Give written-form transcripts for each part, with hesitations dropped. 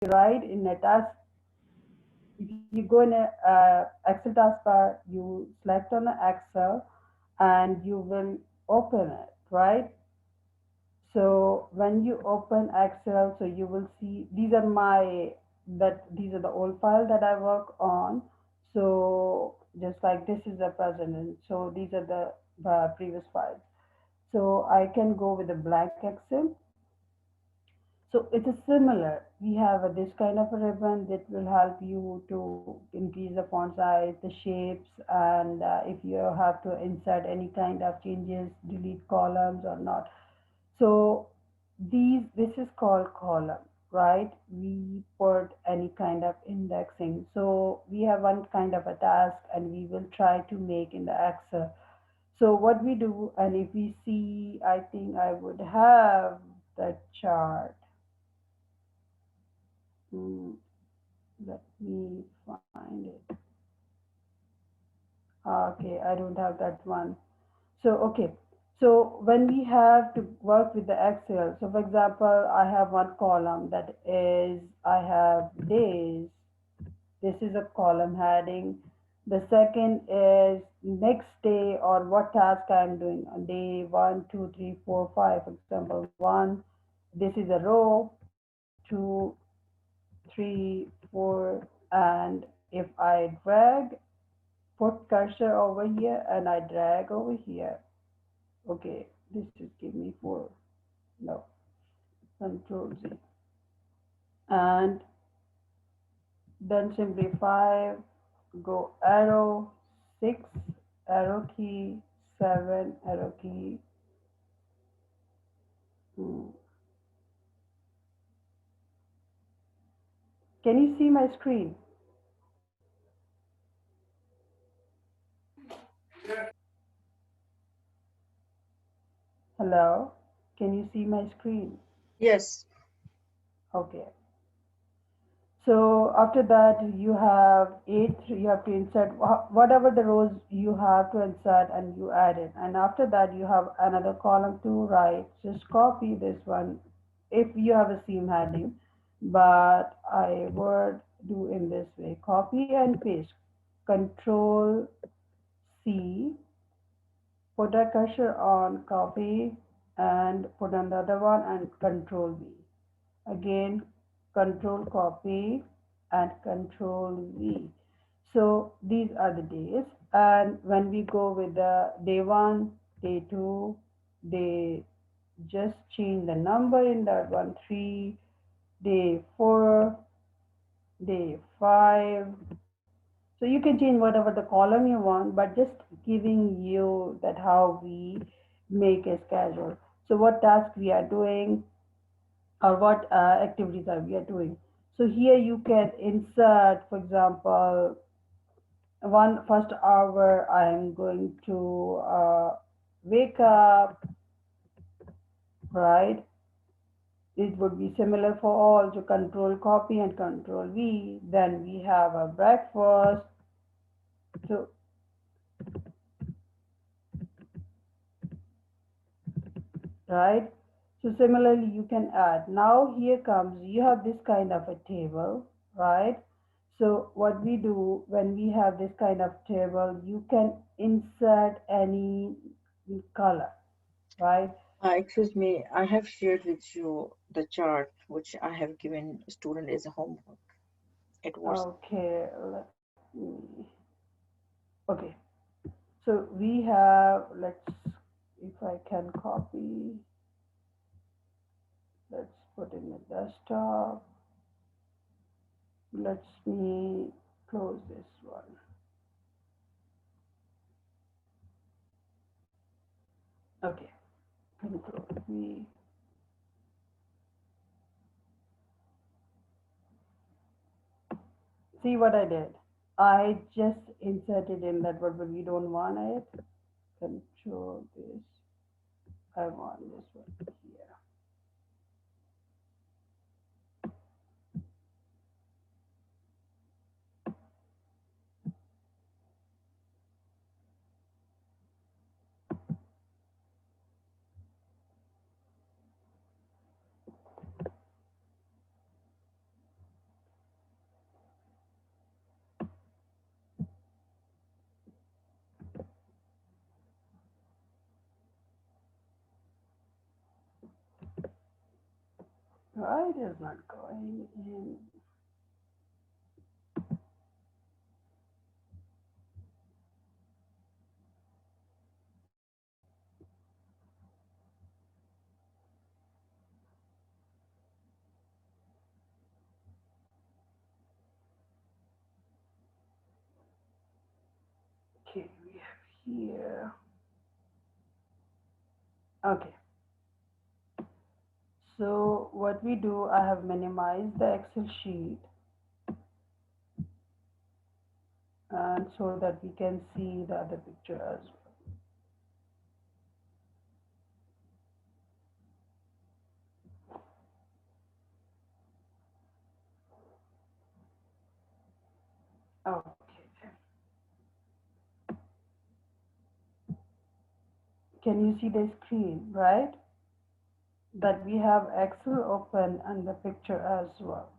right, in a task, if you go in a Excel taskbar, you select on the Excel and you will open it, right? So when you open Excel, so you will see these are these are the old file that I work on. So just like this is the present, and so these are the previous files. So I can go with a blank Excel. So it is similar. We have this kind of a ribbon that will help you to increase the font size, the shapes, and if you have to insert any kind of changes, delete columns or not. So this is called column, right? We put any kind of indexing. So we have one kind of a task and we will try to make in the Excel. So what we do, and if we see, I think I would have the chart. Hmm, let me find it. Okay, I don't have that one. So, okay. So when we have to work with the Excel, so for example, I have one column that is, I have days. This is a column heading. The second is next day or what task I'm doing on day one, two, three, four, five. For example, one, this is a row, two, three, four, and if I drag, put cursor over here and I drag over here. Okay, this just give me four. No, Control Z. And then simply five, go arrow, six, arrow key, seven, arrow key. Hmm. Can you see my screen? Hello? Can you see my screen? Yes. Okay. So after that, you have eight, you have to insert whatever the rows you have to insert and you add it. And after that, you have another column to write. Just copy this one if you have a seam heading, but I would do in this way. Copy and paste. Control C, put a cursor on copy and put another one and control V. Again, control copy and control V. So these are the days. And when we go with the day one, day two, they just change the number in that one, three, day four, day five. So you can change whatever the column you want, but just giving you that how we make a schedule. So what task we are doing, or what activities are we are doing. So here you can insert, for example, one first hour I'm going to wake up, right? It would be similar for all. So control copy and control V. Then we have a breakfast. So right. So similarly, you can add. Now here comes, you have this kind of a table, right? So what we do when we have this kind of table, you can insert any color, right? Excuse me, I have shared with you the chart which I have given student as a homework at WhatsApp. Okay, let me, okay. So we have, if I can copy, let's put in the desktop. Let me close this one. Okay, control V. See what I did? I just inserted in that word, but we don't want it. Control this. I want this one here. Why it is not going in? Okay, we have here. Okay, so what we do, I have minimized the Excel sheet and so that we can see the other picture as well. Okay, can you see the screen, right? That we have Excel open and the picture as well.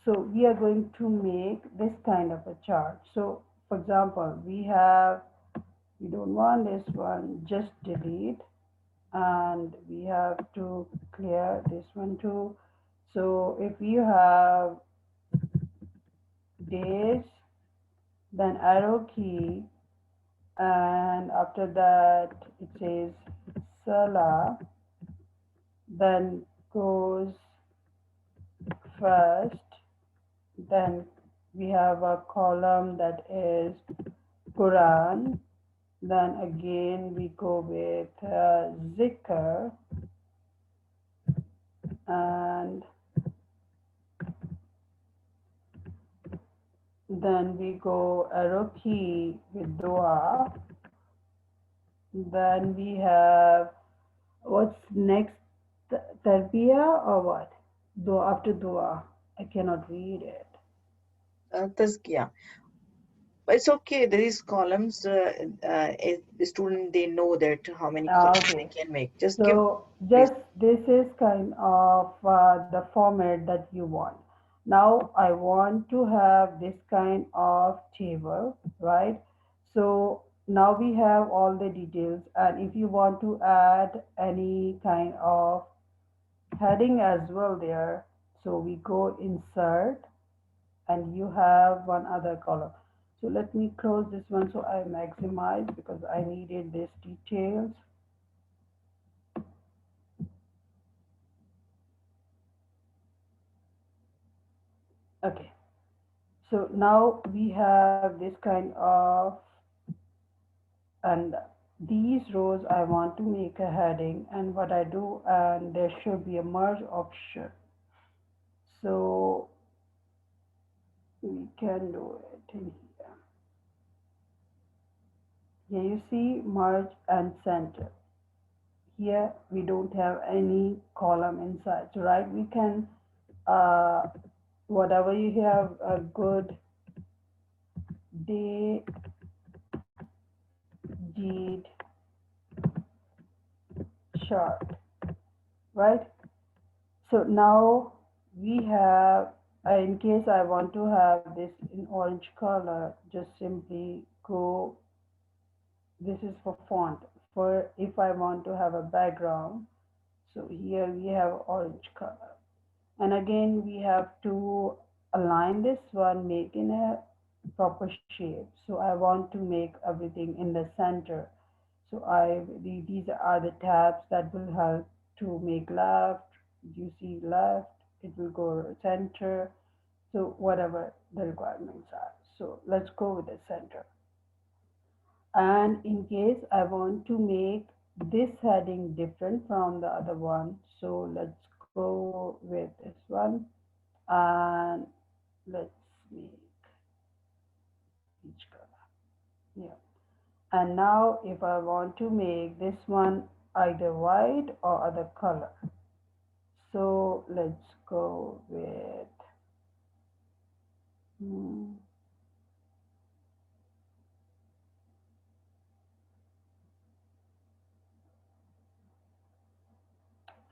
So we are going to make this kind of a chart. So for example, we don't want this one, just delete, and we have to clear this one too. So if you have days, then arrow key, and after that it says Sala, then goes first, then we have a column that is Quran, then again we go with Zikr, and then we go arrow key with Dua, then we have what's next, Tarbiyah or what? Dua after Dua. I cannot read it. Tazkiya. But it's okay. There is columns. If the student they know that how many columns they Okay. can make. Just give So basic. just this is kind of the format that you want. Now I want to have this kind of table, right? So now we have all the details, and if you want to add any kind of heading as well there, so we go insert, and you have one other column. So let me close this one so I maximize because I needed these details. Okay. So now we have this kind of, and these rows I want to make a heading, and what I do, and there should be a merge option. So we can do it in here. Here you see merge and center. Here we don't have any column inside. So right, we can, uh, whatever you have a good day, deed, chart, right? So now we have, in case I want to have this in orange color, just simply go, this is for font. For if I want to have a background, so here we have orange color. And again, we have to align this one, make in a proper shape. So I want to make everything in the center. So these are the tabs that will help to make left. You see left, it will go center. So whatever the requirements are. So let's go with the center. And in case I want to make this heading different from the other one, so let's go with this one, and let's make each color. Yeah. And now if I want to make this one either white or other color, so let's go with, hmm,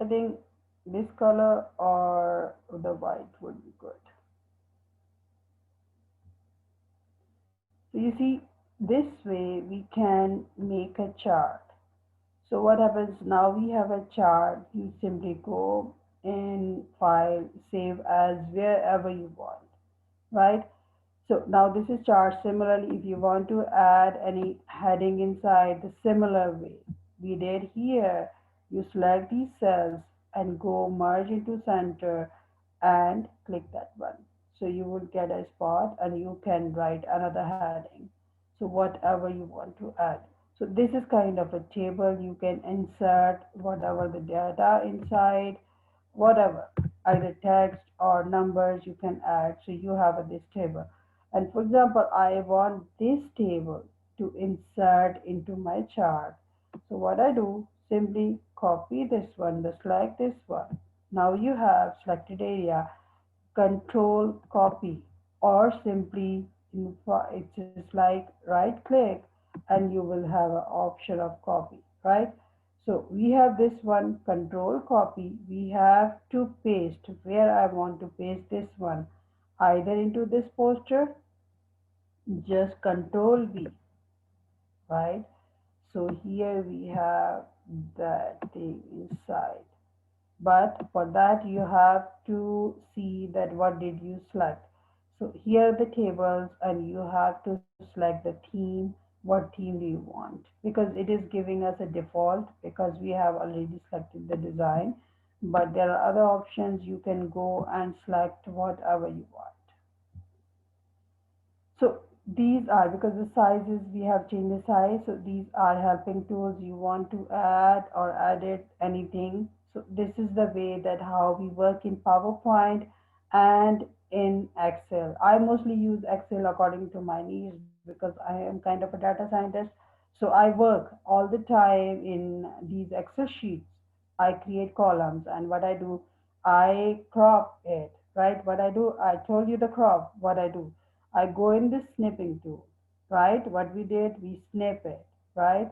I think this color or the white would be good. So you see, this way we can make a chart. So what happens now, we have a chart, you simply go. in file, save as wherever you want, right? So now this is chart. Similarly, if you want to add any heading inside the similar way we did here, you select these cells and go merge into center and click that one. So you would get a spot and you can write another heading. So whatever you want to add. So this is kind of a table. You can insert whatever the data inside, whatever, either text or numbers you can add. So you have this table. And for example, I want this table to insert into my chart. So what I do, simply copy this one, just like this one. Now you have selected area, control copy, or simply it's just like right click and you will have an option of copy, right? So we have this one, control copy. We have to paste where I want to paste this one, either into this poster, just control V, right? So here we have that thing inside. But for that you have to see that what did you select. So here are the tables and you have to select the theme. What theme do you want? Because it is giving us a default because we have already selected the design. But there are other options. You can go and select whatever you want. So these are, because the sizes, we have changed the size. So these are helping tools. You want to add or edit anything. So this is the way that how we work in PowerPoint and in Excel. I mostly use Excel according to my needs because I am kind of a data scientist. So I work all the time in these Excel sheets. I create columns, and what I do, I crop it, right? What I do, I told you the crop, what I do. I go in the snipping tool, right? What we did, we snip it, right?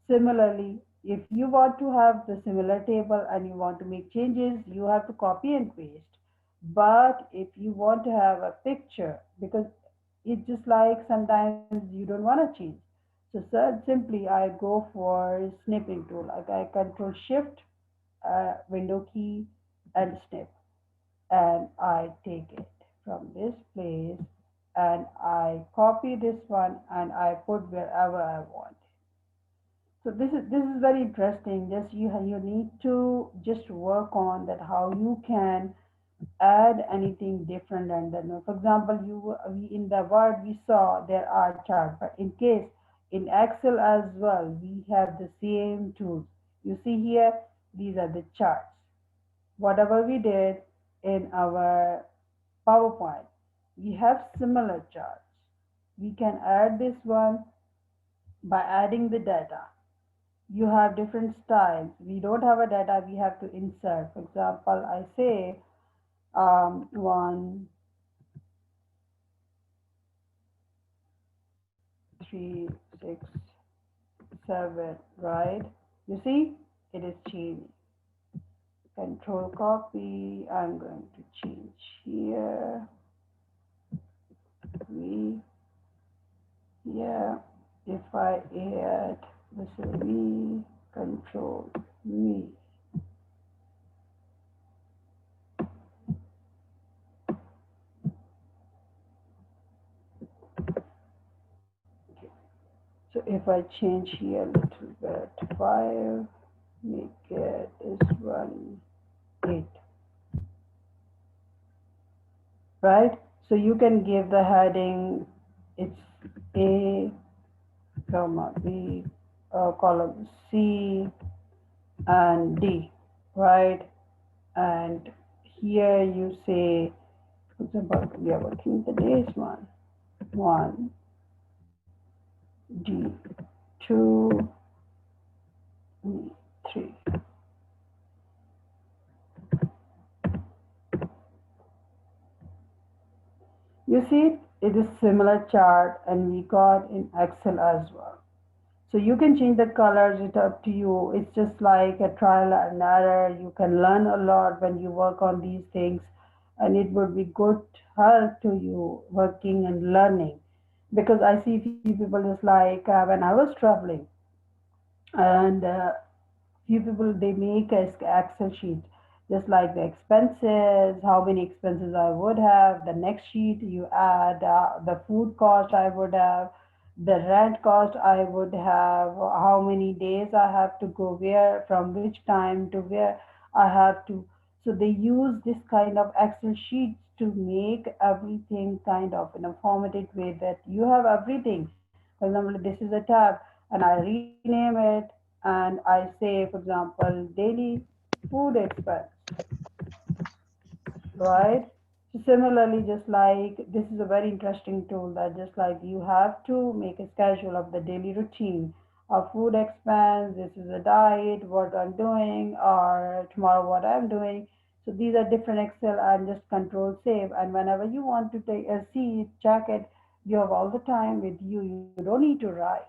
Similarly, if you want to have the similar table and you want to make changes, you have to copy and paste. But if you want to have a picture, because it's just like sometimes you don't want to change. So simply I go for snipping tool. Like I control shift, window key and snip, and I take it from this place and I copy this one and I put wherever I want. So this is very interesting. Just you need to just work on that how you can add anything different. And then for example, we in the word we saw there are charts, but in case in Excel as well we have the same tools. You see here, these are the charts. Whatever we did in our PowerPoint, we have similar charts. We can add this one by adding the data. You have different styles. We don't have a data, we have to insert. For example, I say 1, 3, 6, 7, right? You see, it is changing. Control copy. I'm going to change here. We here. If I add this is V, control V. So if I change here a little bit, 5, make it this one 8, right? So you can give the heading, it's A, comma B, column C and D, right? And here you say, for example, we are working with the days one, 1, D, 2, 3. You see, it is similar chart and we got in Excel as well. So you can change the colors, it's up to you. It's just like a trial and error. You can learn a lot when you work on these things, and it would be good help to you working and learning. Because I see few people just like when I was traveling, and few people they make a Excel sheet. just like the expenses, how many expenses I would have. The next sheet you add the food cost I would have, the rent cost I would have, how many days I have to go where, from which time to where I have to. So they use this kind of Excel sheets to make everything kind of in a formatted way that you have everything. For example, this is a tab, and I rename it, and I say, for example, daily food expense, right? So similarly, just like this is a very interesting tool that just like you have to make a schedule of the daily routine of food expense, this is a diet, what I'm doing, or tomorrow what I'm doing. So these are different Excel and just control save. And whenever you want to take a see, check it, you have all the time with you. You don't need to write.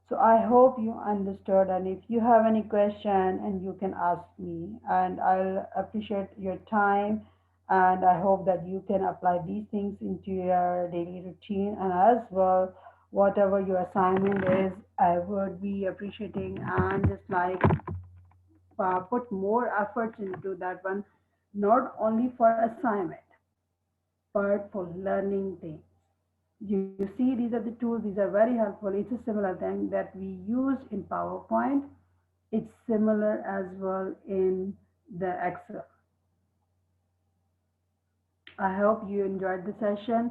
So I hope you understood, and if you have any question, and you can ask me, and I'll appreciate your time, and I hope that you can apply these things into your daily routine, and as well, whatever your assignment is, I would be appreciating and just like put more efforts into that one, not only for assignment, but for learning things. You see, these are the tools, these are very helpful. It's a similar thing that we use in PowerPoint. It's similar as well in the Excel. I hope you enjoyed the session.